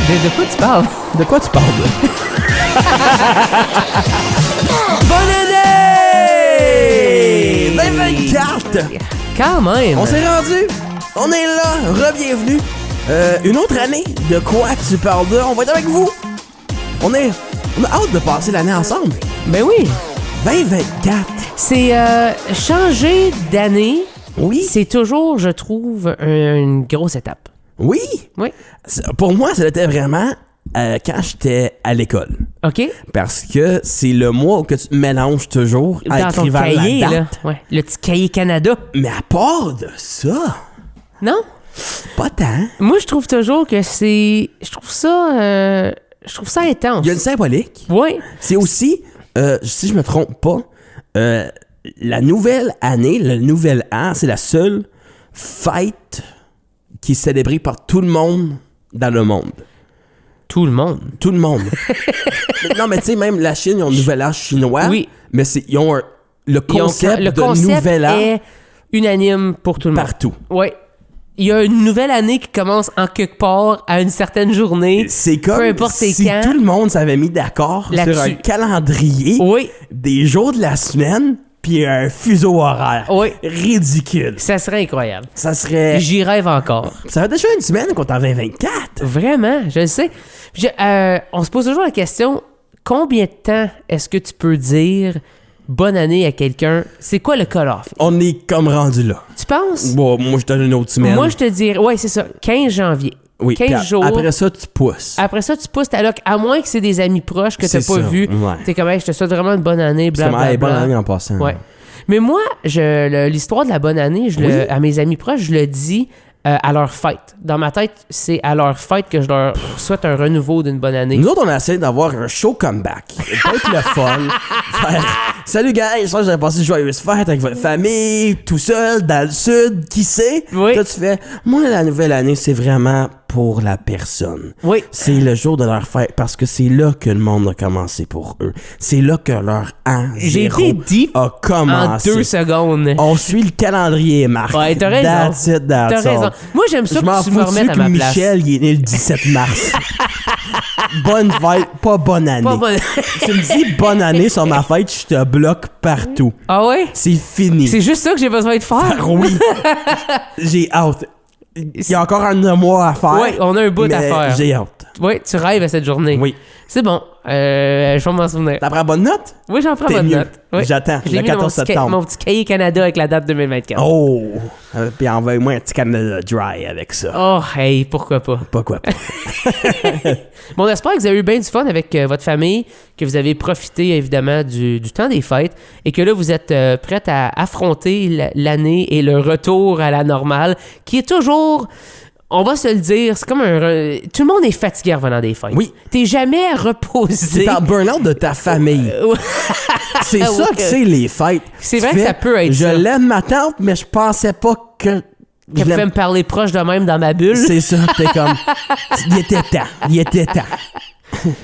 De quoi tu parles? De quoi tu parles? Bonne année! 2024! Quand même! On s'est rendu! On est là! Re-bienvenue! Une autre année? De quoi tu parles de? On va être avec vous! On a hâte de passer l'année ensemble! Ben oui! 2024! C'est changer d'année. Oui! C'est toujours, je trouve, une grosse étape. Oui! Oui. Pour moi, c'était vraiment quand j'étais à l'école. OK? Parce que c'est le mois que tu mélanges toujours à Dans ton écrivant cahier, la là. date. Ouais. Le petit cahier Canada. Mais à part de ça, Non? pas tant. Moi, je trouve toujours que c'est... Je trouve ça intense. Il y a une symbolique. Oui. C'est aussi, si je me trompe pas, la nouvelle année, le nouvel an, c'est la seule fête qui est célébrée par tout le monde dans le monde. Tout le monde. Tout le monde. Non, mais tu sais, même la Chine, ils ont le nouvel an chinois. Oui. Mais ils ont le concept de nouvel an est unanime pour tout le monde. partout. Oui. Il y a une nouvelle année qui commence en quelque part à une certaine journée. C'est comme peu importe si quand. tout le monde s'avait mis d'accord sur Là-dessus. un calendrier Oui. des jours de la semaine puis un fuseau horaire. Oui. Ridicule. Ça serait incroyable. Ça serait... J'y rêve encore. Ça fait déjà une semaine qu'on est en 2024. Vraiment, je le sais. On se pose toujours la question, combien de temps est-ce que tu peux dire bonne année à quelqu'un? C'est quoi le cut-off? On est comme rendu là. Tu penses? Bon, moi, je donne une autre semaine. Moi, je te dirais, ouais, c'est ça, 15 janvier. oui, 15 puis jours. Après ça, tu pousses. Après ça, tu pousses ta loc, à moins que c'est des amis proches que t'as C'est pas ça, vus. ouais. T'es comme, hey, je te souhaite vraiment une bonne année, C'est comme, blablabla. hey, bonne année en passant. Ouais. Mais moi, l'histoire de la bonne année, à mes amis proches, je le dis à leur fête. Dans ma tête, c'est à leur fête que je leur souhaite un renouveau d'une bonne année. Nous autres, on a essayé d'avoir un show comeback. Ça peut être le fun. Faire, salut, gars, j'espère que vous avez passé une joyeuse fête avec votre famille, tout seul, dans le sud, qui sait? Oui. Là, tu fais, moi, la nouvelle année, c'est vraiment pour la personne. Oui. C'est le jour de leur fête parce que c'est là que le monde a commencé pour eux. C'est là que leur an J'ai zéro été deep a en commencé. 2 secondes. On suit le calendrier, Marc. Ouais, t'as raison. That's it, that's T'as raison. all. Moi, j'aime ça Je m'en que tu me fous remettes à que ma place. Michel, il est né le 17 mars. Bonne fête, pas bonne année. Pas bonne- Tu me dis bonne année sur ma fête, je te bloque partout. Ah ouais? C'est fini. C'est juste ça que j'ai besoin de faire. Ah oui. J'ai hâte. Il y a encore un mois à faire. Oui, on a un bout à mais faire. J'ai hâte. Oui, tu rêves à cette journée. Oui. C'est bon. Je vais m'en souvenir. T'as pris la bonne note? Oui, j'en prends T'es bonne mieux. note. Oui. J'attends, Je l'ai le mis dans 14 mon septembre. mon petit cahier Canada avec la date 2024. Oh! Puis envoie-moi un petit Canada Dry avec ça. Oh, hey, pourquoi pas. Pourquoi pas? Bon, on espère que vous avez eu bien du fun avec votre famille, que vous avez profité évidemment du temps des fêtes et que là, vous êtes prête à affronter l'année et le retour à la normale qui est toujours... On va se le dire, c'est comme tout le monde est fatigué en revenant des fêtes. Oui. T'es jamais reposé. C'est en burn-out de ta famille. C'est ça Ouais. que c'est les fêtes. C'est Tu vrai que ça peut être Je ça. l'aime ma tante, mais je pensais pas que... Qu'elle je pouvait l'aime. me parler proche de même dans ma bulle. C'est ça, t'es comme... Il était temps.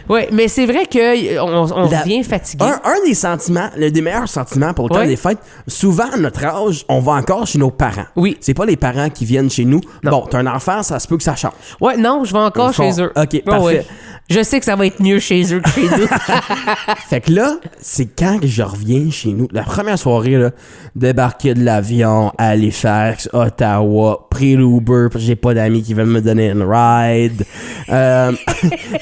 Oui, mais c'est vrai qu'on revient fatigué. Un des sentiments, des meilleurs sentiments pour le temps Ouais. des fêtes, souvent à notre âge, on va encore chez nos parents. Oui. C'est pas les parents qui viennent chez nous. Non. Bon, t'as un enfant, ça se peut que ça change. Ouais, non, je vais encore Au fond, chez eux. ok, Ouais, parfait. ouais. Je sais que ça va être mieux chez eux que chez nous. Fait que là, c'est quand que je reviens chez nous. La première soirée, là, débarquer de l'avion à Halifax, Ottawa, pris l'Uber, parce que j'ai pas d'amis qui veulent me donner une ride.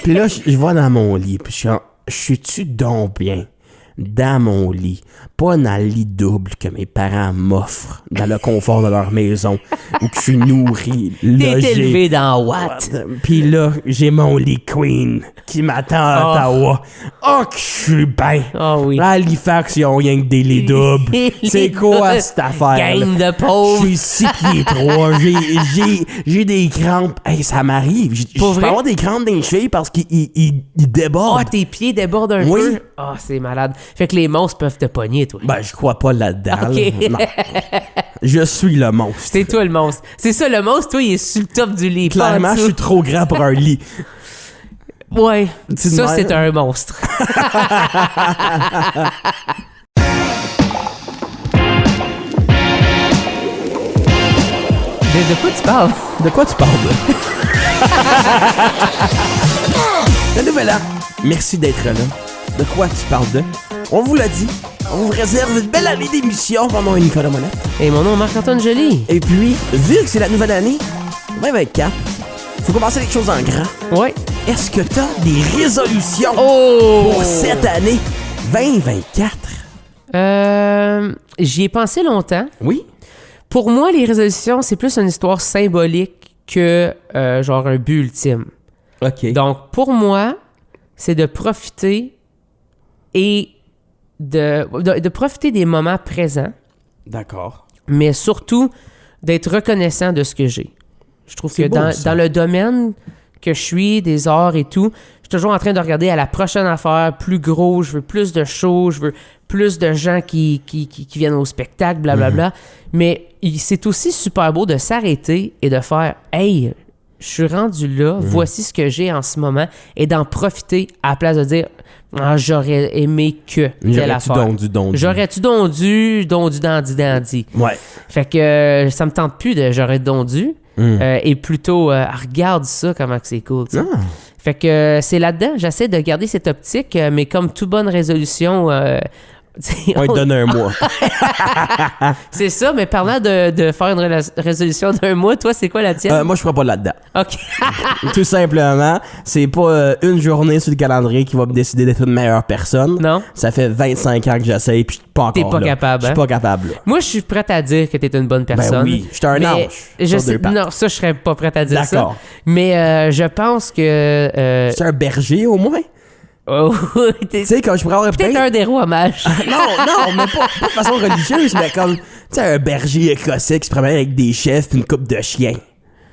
Puis là, je vais dans mon lit, puis je suis-tu donc bien dans mon lit, pas dans le lit double que mes parents m'offrent dans le confort de leur maison, où que je suis nourri, T'es logé. élevé dans Watt. Puis là, j'ai mon lit queen qui m'attend à Ottawa. Oh, que je suis bien. Ah oui. À Halifax, ils ont rien que des lits doubles. C'est quoi cette affaire? Gang de Je pauvres. suis 6 pieds 3. J'ai des crampes. Hey, ça m'arrive. Je Pour peux vrai? avoir des crampes dans les chevilles parce qu'ils débordent. Ah, tes pieds débordent un Oui. peu. Ah, c'est malade. Fait que les monstres peuvent te pogner, toi. Ben, je crois pas là-dedans. Ok. là. Non. Je suis le monstre. C'est toi le monstre. C'est ça, le monstre, toi, il est sur le top du lit. pas en Clairement, je dessous. suis trop grand pour un lit. Ouais. Dis Ça, de c'est même. un monstre. De quoi tu parles? De quoi tu parles? Le nouvel an, merci d'être là. De quoi tu parles de? On vous l'a dit, on vous réserve une belle année d'émission. Mon nom est Nicolas Monette. Et mon nom est Marc-Antoine Joly. Et puis, vu que c'est la nouvelle année, 2024, faut commencer les choses en grand. Ouais. Est-ce que t'as des résolutions pour cette année 2024? J'y ai pensé longtemps. Oui. Pour moi, les résolutions, c'est plus une histoire symbolique que genre un but ultime. OK. Donc, pour moi, c'est de profiter et de profiter des moments présents, D'accord. mais surtout d'être reconnaissant de ce que j'ai. Je trouve que C'est beau, dans le domaine que je suis, des arts et tout, je suis toujours en train de regarder à la prochaine affaire, plus gros, je veux plus de shows, je veux plus de gens qui viennent au spectacle, blablabla. Mais c'est aussi super beau de s'arrêter et de faire « Hey, je suis rendu là, voici ce que j'ai en ce moment » et d'en profiter à la place de dire « j'aurais aimé que telle affaire. » J'aurais-tu dondu dandy. Ouais. Fait que ça me tente plus de « j'aurais dondu ». Et plutôt, regarde ça, comment que c'est cool. Ah. Fait que c'est là-dedans, j'essaie de garder cette optique, mais comme toute bonne résolution... On te donne un mois. C'est ça, mais parlant de faire une résolution d'un mois, toi, c'est quoi la tienne? Moi, je ferai pas là-dedans. OK. Tout simplement, c'est pas une journée sur le calendrier qui va me décider d'être une meilleure personne. Non? Ça fait 25 ans que j'essaye, puis je suis pas encore T'es pas là. capable, Je suis pas capable, là. Moi, je suis prête à dire que t'es une bonne personne. Ben oui, je suis un mais ange. Sur deux pattes. non, ça, je serais pas prête à dire ça. D'accord. Mais je pense que... C'est un berger, au moins? oh, Tu sais, quand je pourrais avoir peut-être un des rois mages. non, mais pas de façon religieuse, mais comme, tu sais, un berger écossais qui se promène avec des chèvres et une couple de chiens. Puis,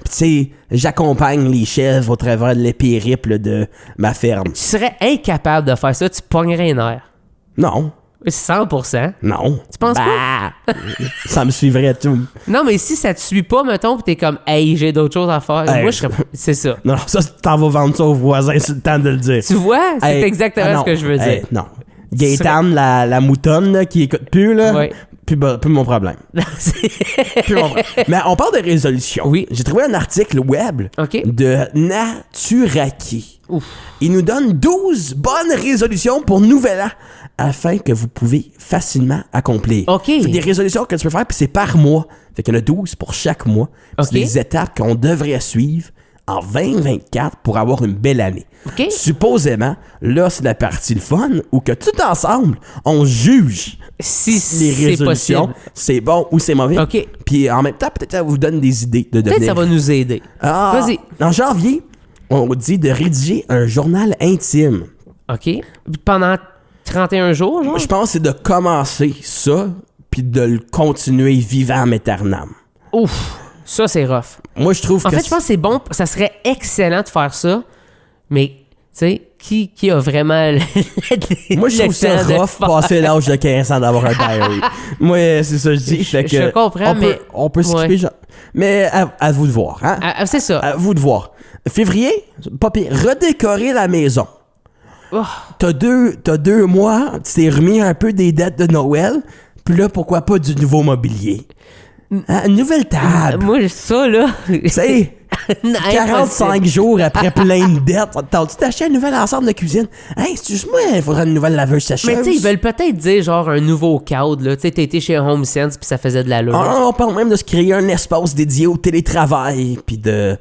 tu sais, j'accompagne les chèvres au travers les périples de ma ferme. Tu serais incapable de faire ça, tu pognerais un air. Non. 100%. Non. Tu penses pas? Ça me suivrait tout. Non, mais si ça te suit pas, mettons, pis t'es comme, hey, j'ai d'autres choses à faire. Hey, moi, je serais. C'est ça. Non, ça, t'en vas vendre ça aux voisins, c'est le temps de le dire. Tu vois? C'est Hey, exactement non, ce que je veux dire. hey, non. Gaétan, la moutonne, là, qui écoute plus, là. Ouais. Plus mon problème. Plus mon problème. Mais on parle de résolution. Oui. J'ai trouvé un article web OK. de Naturaki. Ouf. Il nous donne 12 bonnes résolutions pour Nouvel An afin que vous pouvez facilement accomplir. OK. C'est des résolutions que tu peux faire, puis c'est par mois. Fait qu'il y en a 12 pour chaque mois. OK. C'est des étapes qu'on devrait suivre en 2024 pour avoir une belle année. OK. Supposément, là, c'est la partie le fun où que tout ensemble, on juge Si les c'est résolutions, possible. c'est bon ou c'est mauvais. OK. Puis en même temps, peut-être ça vous donne des idées de Peut-être devenir... que ça va nous aider. Ah, Vas-y. en janvier, on dit de rédiger un journal intime. OK. Pendant 31 jours, genre? Je pense que c'est de commencer ça, puis de le continuer vivant aeternam. Ouf. Ça, c'est rough. Moi, je trouve En que... fait, je pense que c'est bon. Ça serait excellent de faire ça. Mais, tu sais, qui a vraiment... Moi, je trouve ça rough passer l'âge de 15 ans d'avoir un diary. Moi, c'est ça que je dis. Fait que je comprends, mais... On peut skipper, ouais. genre. Mais à vous de voir, hein? C'est ça. À vous de voir. Février, pas pire. Redécorer la maison. Oh. T'as deux mois, tu t'es remis un peu des dettes de Noël, puis là, pourquoi pas du nouveau mobilier? Une nouvelle table. Moi, ça, là... Tu sais, 45 jours après plein de dettes. T'as-tu acheté un nouvel ensemble de cuisine? Hey, excuse-moi, il faudrait une nouvelle laveuse sécheuse. Mais tu sais, ils veulent peut-être dire genre un nouveau cadre, là. Tu sais, t'as été chez HomeSense puis ça faisait de l'allure. On parle même de se créer un espace dédié au télétravail, puis de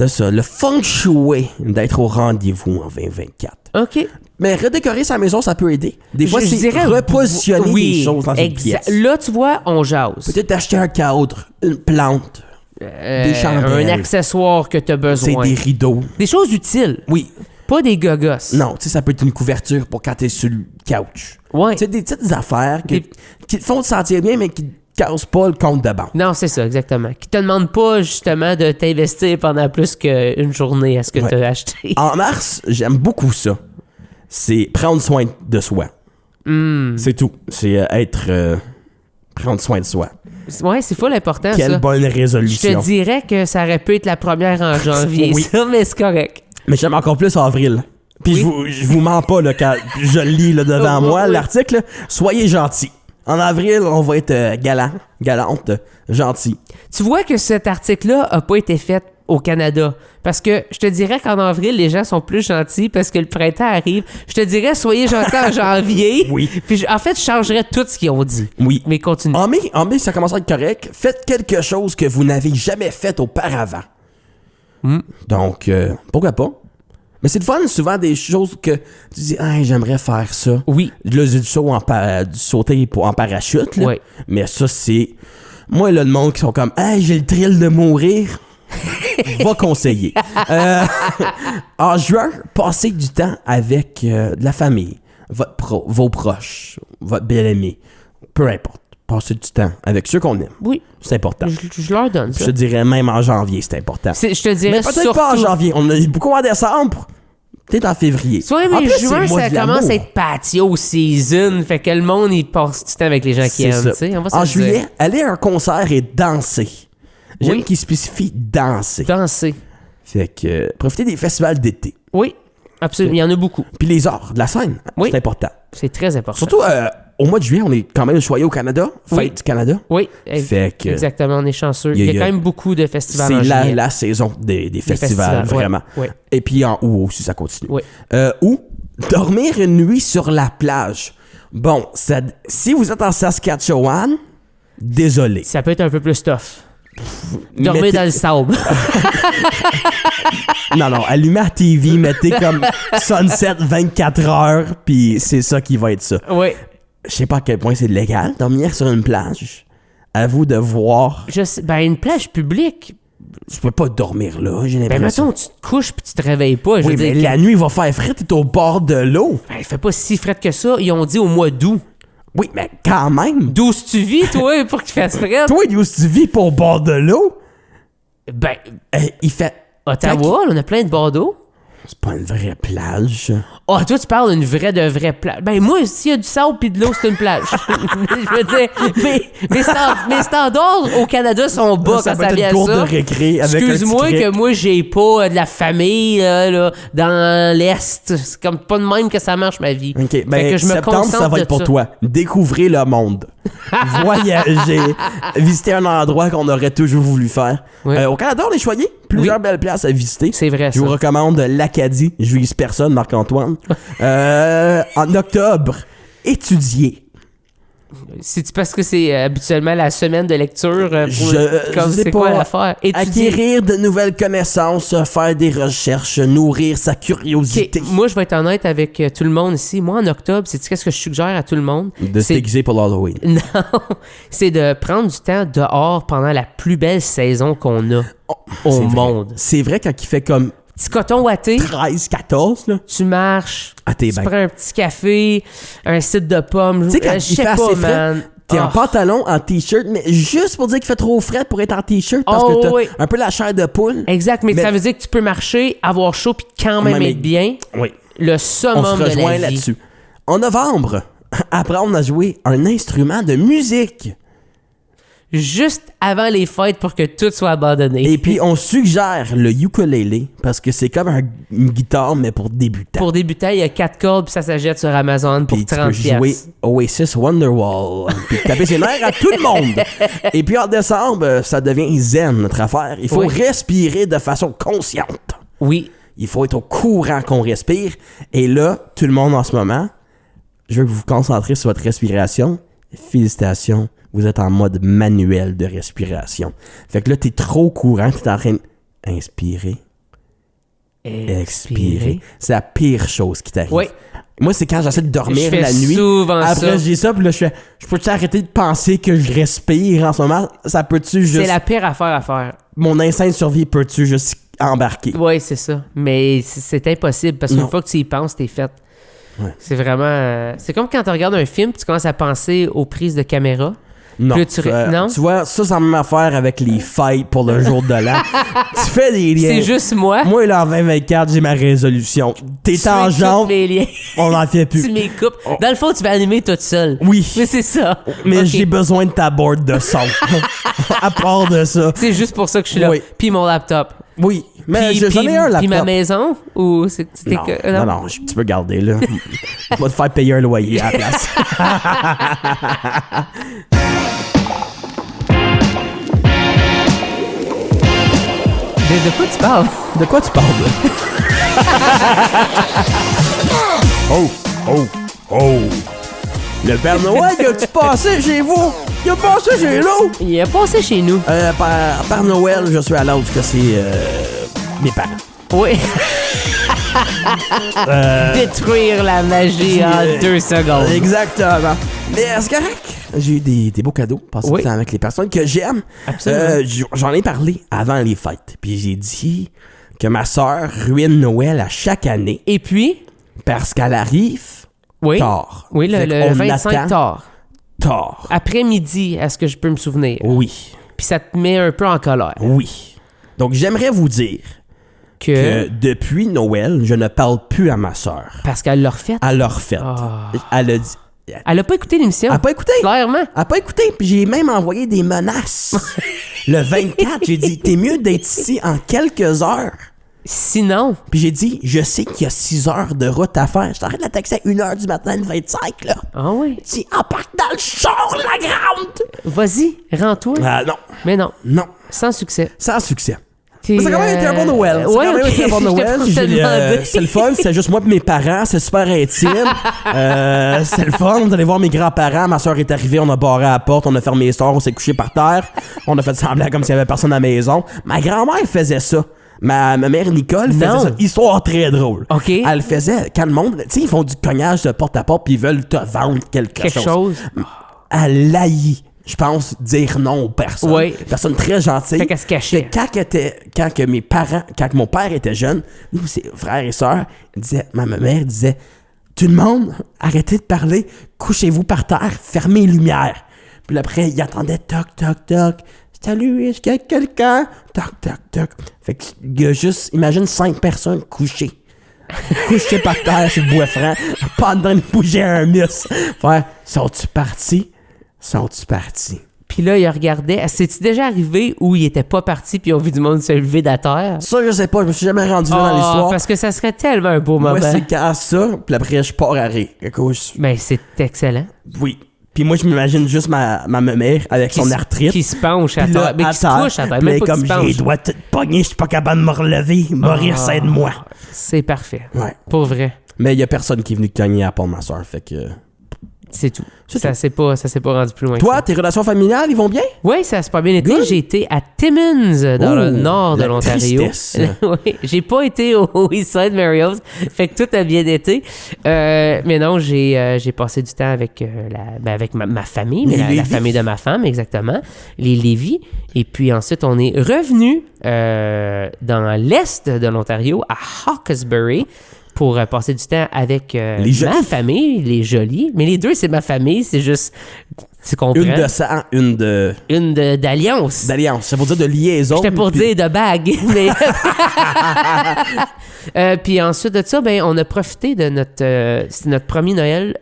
ça. Le feng shui, d'être au rendez-vous en 2024. OK. Mais redécorer sa maison, ça peut aider. Des fois, c'est repositionner des choses dans une pièce. Là, tu vois, on jase. Peut-être acheter un cadre, une plante, des chandelles. Un accessoire que t'as besoin. C'est des rideaux. Des choses utiles. Oui. Pas des gogos. Non, tu sais, ça peut être une couverture pour quand t'es sur le couch. Ouais. Tu sais, des petites affaires qui te font te sentir bien, mais qui te cassent pas le compte de banque. Non, c'est ça, exactement. Qui te demandent pas, justement, de t'investir pendant plus qu'une journée à ce que t'as acheté. En mars, j'aime beaucoup ça. C'est prendre soin de soi. C'est tout. C'est prendre soin de soi. Ouais, c'est full important, ça. Quelle bonne résolution. Je te dirais que ça aurait pu être la première en janvier, Oui. ça, mais c'est correct. Mais j'aime encore plus avril. Puis Oui. je vous mens pas là, quand je le lis là, devant moi, l'article. Soyez gentils. En avril, on va être galante, gentil. Tu vois que cet article-là a pas été fait au Canada. Parce que je te dirais qu'en avril, les gens sont plus gentils parce que le printemps arrive. Je te dirais, soyez gentils en janvier. Oui. Puis en fait, je changerais tout ce qu'ils ont dit. Oui. Mais continue. En mai, ça commence à être correct. Faites quelque chose que vous n'avez jamais fait auparavant. Donc, pourquoi pas? Mais c'est le fun, souvent, des choses que tu dis, ah, j'aimerais faire ça. Oui. Là, du saut du sauter en parachute, là. Oui. Mais ça, c'est... Moi, là, le monde qui sont comme, hey, j'ai le thrill de mourir, va conseiller. En juin, passez du temps avec de la famille, vos proches, votre bel-aimé, peu importe. Passez du temps avec ceux qu'on aime. Oui. C'est important. Je leur donne ça. Je te dirais même en janvier, c'est important. Je te dirais Mais peut-être surtout... pas en janvier. On a eu beaucoup en décembre. Peut-être en février. Soit En mais plus, c'est juin, le mois ça de commence l'amour. à être patio season. Fait que le monde, il passe du temps avec les gens qui C'est aiment. ça. Tu sais, on va se En le juillet, dire. aller à un concert et danser. J'aime Oui. qu'il spécifie danser. Danser. Fait que profitez des festivals d'été. Oui, absolument. Il y en a beaucoup. Puis les arts de la scène, Oui. c'est important. C'est très important. Surtout au mois de juillet, on est quand même choyé au Canada. Fête Oui. du Canada. Oui, Fait que exactement, on est chanceux. il y Il a- y a quand même beaucoup de festivals en c'est juillet. la saison des festivals, festivals, vraiment. ouais. Et puis en août aussi, ça continue. Oui. Ou dormir une nuit sur la plage. Bon, si vous êtes en Saskatchewan, désolé. Ça peut être un peu plus tough. Dormir Mettez- dans le sable. Non, allumez la TV, mettez comme Sunset 24 heures, puis c'est ça qui va être ça. Oui. Je sais pas à quel point c'est légal, dormir sur une plage. À vous de voir. Je sais, ben, une plage publique. Tu peux pas dormir là, j'ai Ben, l'impression. mettons, tu te couches puis tu te réveilles pas. Je Oui, veux mais dire, la nuit, il va faire frais, t'es au bord de l'eau. ben, il fait pas si frais que ça. Ils ont dit au mois d'août. Oui, mais quand même. D'où tu vis, toi, pour qu'il fasse frais? Toi, d'où tu vis pas au bord de l'eau? Ben, Il fait... Ottawa, là, on a plein de bords d'eau. C'est pas une vraie plage. Oh, toi, tu parles d'une vraie plage. Ben, moi, s'il y a du sable pis de l'eau, c'est une plage. Je veux dire, mes standards au Canada sont bas Ça quand peut ça être vient une à cour de ça. récré avec un Excuse-moi petit que cric. moi, j'ai pas de la famille là, dans l'Est. C'est comme pas de même que ça marche, ma vie. OK, Fait ben que je me septembre, concentre ça va de être pour ça. toi. Découvrez le monde. Voyager. Visiter un endroit qu'on aurait toujours voulu faire. Oui. Au Canada, on est choyé. Plusieurs belles places à visiter. C'est vrai, Je ça. vous recommande l'Acadie. Je vise personne, Marc-Antoine. En octobre, étudier. C'est parce que c'est habituellement la semaine de lecture comme je sais c'est quoi pas. l'affaire? Étudier. Acquérir de nouvelles connaissances, faire des recherches, nourrir sa Ok, curiosité. moi, je vais être honnête avec tout le monde ici. Moi, en octobre, c'est qu'est-ce que je suggère à tout le monde? De se C'est- déguiser pour l'Halloween. Non, c'est de prendre du temps dehors pendant la plus belle saison qu'on a au C'est vrai. monde. C'est vrai quand il fait comme Petit coton ouaté, 13, 14, là. tu marches, Ah, t'es tu bien. prends un petit café, un site de pommes. Tu sais, quand je il sais fait pas, assez frais, man. t'es en Ah. pantalon, en t-shirt, mais juste pour dire qu'il fait trop frais pour être en t-shirt parce Oh, que t'as oui. un peu la chair de poule. Exact, mais, Mais- ça veut dire que tu peux marcher, avoir chaud puis quand même Mais- être bien. Oui. Le On se summum de rejoint la vie. là-dessus. En novembre, apprendre à jouer un instrument de musique. Juste avant les fêtes pour que tout soit abandonné. Et puis, on suggère le ukulélé parce que c'est comme une guitare, mais pour débutants. Pour débuter, il y a 4 cordes puis ça s'achète sur Amazon pour Puis tu 30 peux jouer piastres. Oasis Wonderwall. Puis taper ses nerfs à tout le monde. Et puis en décembre, ça devient zen, notre affaire. Il faut Oui. respirer de façon consciente. Oui. Il faut être au courant qu'on respire. Et là, tout le monde en ce moment, je veux que vous vous concentrez sur votre respiration. Félicitations, vous êtes en mode manuel de respiration. Fait que là, t'es trop courant, t'es en train d'inspirer, expirer. C'est la pire chose qui t'arrive. Oui. Moi, c'est quand j'essaie de dormir Je fais la nuit. souvent Après, ça. je dis ça, puis là, je peux-tu arrêter de penser que je respire en ce moment? Ça peut-tu juste... C'est la pire affaire à faire. Mon instinct de survie peut-tu juste embarquer? Oui, c'est ça. Mais c'est impossible parce Non. qu'une fois que tu y penses, t'es fait. Ouais. C'est vraiment. C'est comme quand tu regardes un film, tu commences à penser aux prises de caméra. Non. Puis là, non? Tu vois, ça, c'est la même affaire avec les fights pour le jour de l'an. Tu fais des liens. C'est juste moi. Moi, là, en 2024, j'ai ma résolution. Tes Tu tangentes, écoutes mes liens. on n'en fait Tu plus. m'écoupes. Dans le fond, tu vas animer toute seule. Oui. Mais c'est ça. Mais Ok. j'ai besoin de ta board de son. À part de ça. C'est juste pour ça que je suis là. Oui. Puis mon laptop. Oui. Mais Puis- j'en ai un Puis laptop. ma maison ou c'était Non, non, tu peux garder, là. Je vais te faire payer un loyer à la place. De quoi tu parles? De quoi tu parles, là? Oh, oh, oh. Le Père Noël, il a-tu passé chez vous? Il a passé chez nous? Il a passé chez nous. Par Noël, je suis à l'autre que c'est mes parents. Oui. Détruire la magie en 2 secondes. Exactement. Mais c'est correct. J'ai eu des beaux cadeaux, passer du temps avec les personnes que j'aime. Absolument. J'en ai parlé avant les fêtes. Puis j'ai dit que ma sœur ruine Noël à chaque année. Et puis? Parce qu'elle arrive tard. Oui, le 25 tard. Tard. Après-midi, est-ce que je peux me souvenir? Oui. Puis ça te met un peu en colère. Oui. Donc j'aimerais vous dire que depuis Noël, je ne parle plus à ma sœur. Parce qu'elle l'a refait. Elle l'a refait. Elle a dit... Elle a pas écouté l'émission. Elle a pas écouté. Clairement. Elle a pas écouté. Puis j'ai même envoyé des menaces. Le 24, j'ai dit, t'es mieux d'être ici en quelques heures. Sinon. Puis j'ai dit, je sais qu'il y a 6 heures de route à faire. Je t'arrête de la taxer à 1h du matin le 25, là. Ah oui? J'ai dit, embarque dans le char, la grande! Vas-y, rends-toi. Non. Mais non. Non. Sans succès. Sans succès. Ça a quand même été un bon Noël. Ouais, Ça a quand même été un bon Noël. C'est le fun, c'est juste moi et mes parents, c'est super intime. C'est le fun, on allait voir mes grands-parents, ma soeur est arrivée, on a barré à la porte, on a fermé les stores, on s'est couché par terre, on a fait semblant comme s'il y avait personne à la maison. Ma grand-mère faisait ça. Ma mère Nicole faisait ça. Histoire très drôle. OK. Elle faisait, quand le monde, tu sais, ils font du cognage de porte à porte puis ils veulent te vendre quelque chose. Elle laït. Je pense dire non aux personnes. Oui. Personne très gentille. Fait qu'elle se cachait. Quand mon père était jeune, nous, ses frères et sœurs, ma mère disait, tout le monde, arrêtez de parler, couchez-vous par terre, fermez les lumières. Puis après, il attendait toc, toc, toc. Salut, est-ce qu'il y a quelqu'un? Toc, toc, toc. Fait qu'il y a juste, imagine 5 personnes couchées. Couchées par terre sur le bois franc, pas en train de bouger un muscle. Faire, sont-tu partis? Puis là, il regardait. C'est-tu déjà arrivé où il était pas parti puis ils ont vu du monde se lever de la terre? Ça, je sais pas. Je me suis jamais rendu là dans l'histoire. Parce que ça serait tellement un beau moment. Moi, c'est quand ça, puis après, je pars à rire. Ben, c'est excellent. Oui. Puis moi, je m'imagine juste ma mère avec son arthrite. Qui se penche à terre. Mais qui se couche à terre. Mais comme j'ai les doigts tout pognés, je suis pas capable de me relever. Maurice, aide-moi. C'est parfait. Ouais. Pour vrai. Mais il y a personne qui est venu cogner à la porte de ma soeur, fait que... C'est tout. Ça s'est pas rendu plus loin. Toi, tes relations familiales, ils vont bien? Oui, ça s'est pas bien été. Good. J'ai été à Timmins, dans le nord de l'Ontario. Oui, j'ai pas été au Eastside Mario's. Fait que tout a bien été. Mais non, j'ai passé du temps avec avec ma famille, mais la famille de ma femme, exactement. Les Lévis. Et puis ensuite, on est revenu dans l'est de l'Ontario, à Hawkesbury, pour passer du temps avec ma famille, les Jolis. Mais les deux, c'est ma famille, c'est juste... Tu comprends? Une de sang, une d'alliance. D'alliance, ça veut dire de liaison. J'étais pour dire de bague, mais... puis ensuite de ça, on a profité de c'était notre premier Noël.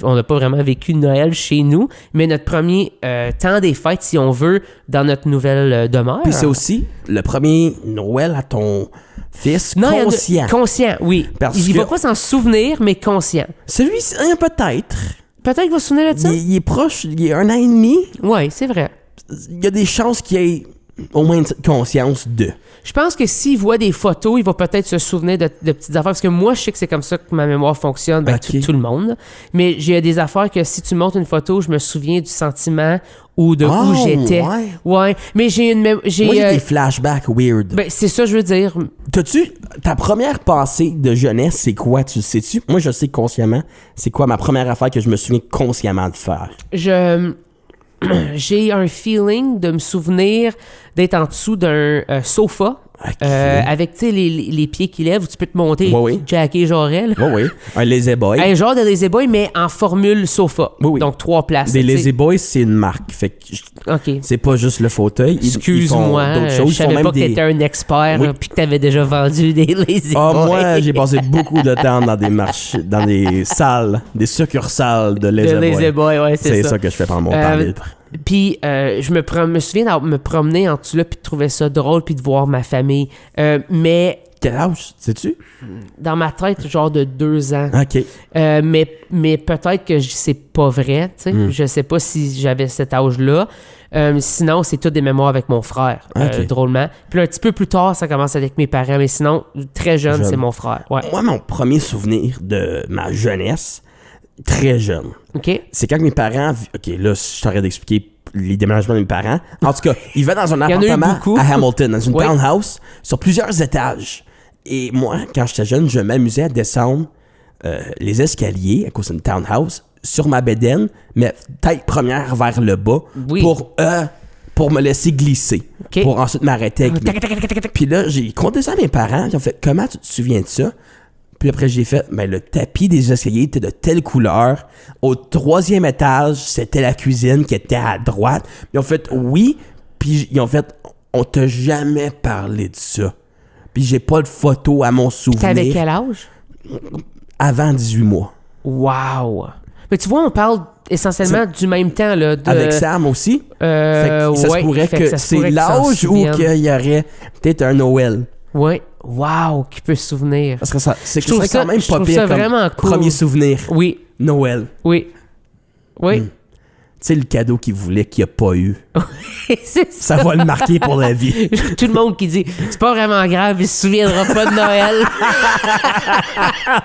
On n'a pas vraiment vécu Noël chez nous, mais notre premier temps des fêtes, si on veut, dans notre nouvelle demeure. Puis c'est aussi le premier Noël à ton fils conscient. Conscient, oui. Il ne va pas s'en souvenir, mais conscient. Celui-ci, peut-être. Peut-être qu'il va se souvenir de ça. Il est proche, il y a 1 an et demi. Oui, c'est vrai. Il y a des chances qu'il ait au moins une conscience de. Je pense que s'il voit des photos, il va peut-être se souvenir de petites affaires. Parce que moi, je sais que c'est comme ça que ma mémoire fonctionne. Tout le monde. Mais j'ai des affaires que si tu montres une photo, je me souviens du sentiment ou de où j'étais. Ouais. Mais moi, j'ai des flashbacks weird. C'est ça, je veux dire. Ta première pensée de jeunesse, c'est quoi, tu le sais-tu? Moi, je sais consciemment, c'est quoi ma première affaire que je me souviens consciemment de faire? J'ai un feeling de me souvenir d'être en dessous d'un sofa. Avec les pieds qui lèvent où tu peux te monter Jackie Jorel. Oui. Un Lazy Boy. Un genre de Lazy Boy, mais en formule sofa. Oui. Donc 3 places. Des Lazy Boys, c'est une marque. Fait que c'est pas juste le fauteuil. Excuse-moi, je savais pas que t'étais un expert puis que t'avais déjà vendu des Lazy Boys. Moi, j'ai passé beaucoup de temps dans des marchés, dans des salles, des succursales de Lazy Boy. Ouais, c'est ça que je fais pendant mon temps libre. Puis je me souviens de me promener en dessous là puis de trouver ça drôle puis de voir ma famille. Mais quel âge, sais-tu? Dans ma tête, genre de 2 ans. OK. Mais peut-être que c'est pas vrai, tu sais. Je sais pas si j'avais cet âge-là. Sinon, c'est tout des mémoires avec mon frère, drôlement. Puis là, un petit peu plus tard, ça commence avec mes parents. Mais sinon, très jeune. C'est mon frère. Ouais. Moi, mon premier souvenir de ma jeunesse, très jeune, OK. c'est quand mes parents... OK, là, je t'arrête d'expliquer les déménagements de mes parents. En tout cas, ils vivaient dans un appartement à Hamilton, dans une townhouse, sur plusieurs étages. Et moi, quand j'étais jeune, je m'amusais à descendre les escaliers, à cause d'une townhouse, sur ma bédaine, mais tête première vers le bas, pour me laisser glisser. Okay. Pour ensuite m'arrêter avec Puis là, j'ai compté ça à mes parents, ils ont fait « Comment tu te souviens de ça? » Puis après, j'ai fait, le tapis des escaliers était de telle couleur. Au 3e étage, c'était la cuisine qui était à droite. Ils ont fait, oui. Puis ils ont fait, on t'a jamais parlé de ça. Puis j'ai pas de photo à mon souvenir. T'avais quel âge? Avant 18 mois. Wow! Mais tu vois, on parle essentiellement du même temps, là. Avec Sam aussi. Ça se pourrait que c'est l'âge où il y aurait peut-être un Noël. Oui. Wow, qui peut se souvenir. Parce que c'est quand même pas pire comme vraiment cool. Premier souvenir. Oui. Noël. Oui. Oui. Tu sais, le cadeau qu'il voulait qu'il n'a pas eu. C'est ça va le marquer pour la vie. Tout le monde qui dit c'est pas vraiment grave, il se souviendra pas de Noël.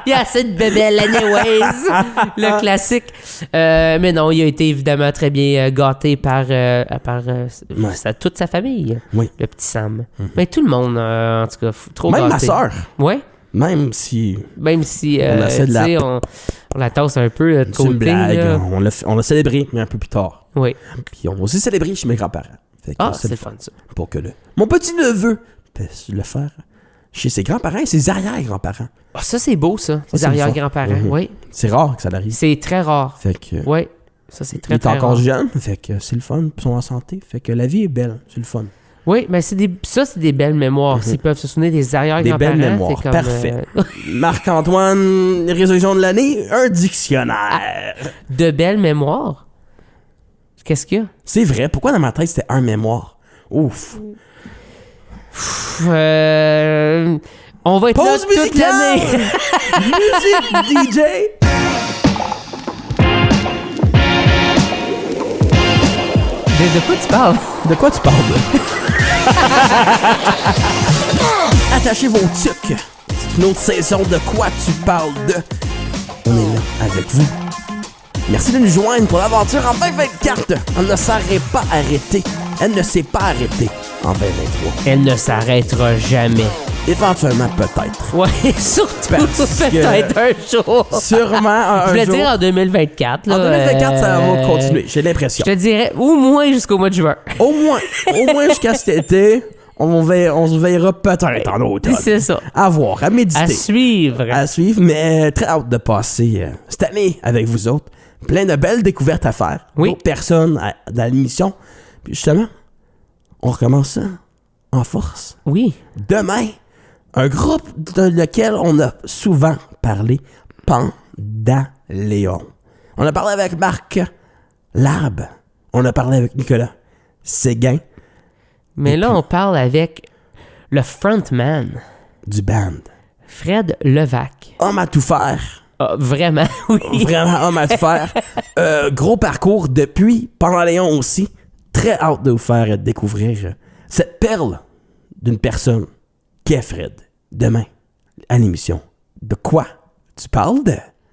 Il y a assez de bébelles anyways. Le classique. Mais non, il a été évidemment très bien gâté par toute sa famille. Oui. Le petit Sam. Mais tout le monde, en tout cas, trop même gâté. Ma soeur. Ouais. Même si on essaie de on la tasse un peu de côté. C'est une blague. On l'a célébré, mais un peu plus tard. Oui. Puis on a aussi célébré chez mes grands-parents. C'est fun ça. Pour que mon petit-neveu puisse le faire chez ses grands-parents et ses arrière-grands-parents. Ah, ça c'est beau ça, les arrière-grands-parents, oui. C'est rare que ça arrive. C'est très rare. Fait que... Oui, ça c'est très, très rare. Il est encore jeune, fait que c'est le fun, ils sont en santé. Fait que la vie est belle, c'est le fun. Oui, mais c'est des belles mémoires. S'ils peuvent se souvenir des arrière-grands-parents. Des belles mémoires, comme, parfait. Marc-Antoine, résolution de l'année, un dictionnaire. De belles mémoires? Qu'est-ce qu'il y a? C'est vrai, pourquoi dans ma tête c'était un mémoire? Ouf. On va être pause là toute l'année. Musique DJ. De quoi tu parles? De quoi tu parles? Attachez vos tucs. C'est une autre saison de quoi tu parles de. On est là avec vous. Merci de nous joindre pour l'aventure en 2024. Elle ne s'arrête pas arrêtée. Elle ne s'est pas arrêtée en 2023. Elle ne s'arrêtera jamais. Éventuellement, peut-être. Ouais, surtout peut-être un jour. Sûrement un jour. Je voulais dire en 2024. Là, en 2024, ça va continuer, j'ai l'impression. Je te dirais au moins jusqu'au mois de juin. Au moins jusqu'à cet été. On se verra peut-être en automne. C'est ça. À voir, à méditer. À suivre, mais très hâte de passer cette année avec vous autres. Plein de belles découvertes à faire. Oui. D'autres personnes dans l'émission. Puis justement, on recommence ça en force. Oui. Demain, un groupe de lequel on a souvent parlé, Pandaléon. On a parlé avec Marc Larbe. On a parlé avec Nicolas Séguin. Mais là, on parle avec le frontman du band, Fred Levac. Homme à tout faire. Ah, vraiment, oui. Vraiment homme à tout faire. Gros parcours depuis Pandaléon aussi. Très hâte de vous faire découvrir cette perle d'une personne qui est Fred. Demain, à l'émission. De quoi tu parles de?